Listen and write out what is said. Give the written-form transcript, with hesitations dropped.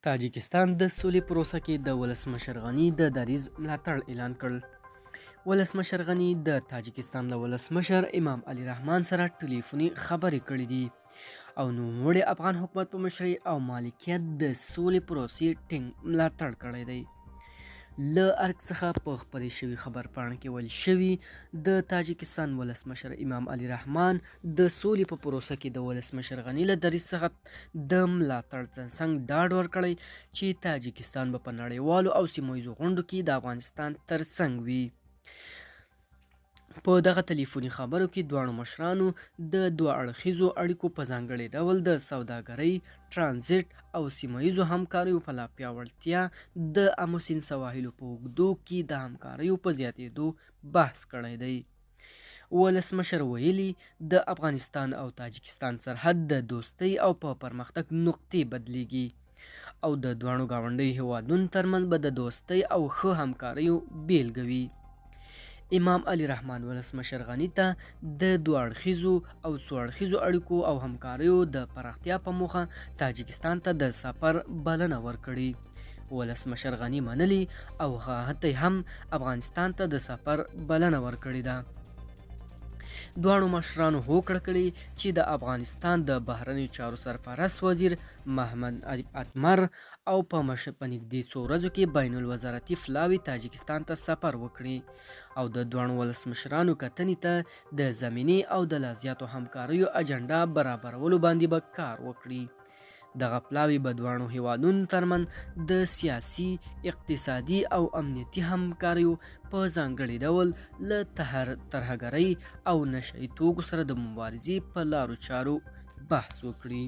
تاجکستان د سولې پروسه کې د ولسمشر غني د دریځ ملاتړ اعلان کړ. ولسمشر غني د تاجکستان له ولسمشر امام علي رحمان سره ټلیفوني خبرې کړې دي او نوموړي افغان حکومت په مشرۍ او مالکیت د سولې پروسې ټینګ ملاتړ کړی دی. له ارګ څخه په خپرې شوي خبر پاڼه کې ویل شوي د تاجکستان ولسمشر امام علي رحمان د سولې په پروسه کې د ولسمشر غني له دریځ څخه د ملاتړ څنګ ډاډ ورکړی چې تاجکستان به په نړیوالو او سیمه ییزو غونډو کې د افغانستان ترڅنګ وي. په دغه ټلیفوني خبرو کې دواړو مشرانو د دوه اړخیزو اړیکو په ځانګړي ډول د سوداګرۍ، ترانزیت او سیمه ییزو همکاریو په لا پیاوړتیا، د امو سیند سواحلو په اوږدو کې د همکاریو په زیاتېدو بحث کړی دی. ولسمشر ویلي د افغانستان او تاجکستان سرحد د دوستۍ او په پرمختګ نقطې بدلیږي او د دواړو ګاونډیو هیوادونو ترمنځ به د دوستۍ او ښه همکاریو بیلګه وي. امام علي رحمان ولسمشر غني ته د دوه اړخیزو او څو اړخیزو اړیکو او همکاریو د پراختیا په موخه تاجکستان ته د سفر بلنه ورکړې. ولسمشر غني منلي او هغه هم افغانستان ته د سفر بلنه ورکړې ده. دواړو مشرانو هوکړه کړې چې د افغانستان د بهرنیو چارو سرپرست وزیر محمد اتمر او په نږدې څو ورځو کې بین الوزارتي پلاوي تاجکستان ته سفر وکړي او د دواړو ولسمشرانو کتنې ته د زمینې او د لا زیاتو همکاریو اجنډا برابرولو باندې به کار وکړي. دغه پلاوي به دواړو هیوادونو ترمنځ د سیاسي، اقتصادي او امنیتي همکاریو په ځانګړي ډول له ترهګرۍ او نشه یي توکو سره د مبارزې په لارو چارو بحث وکړي.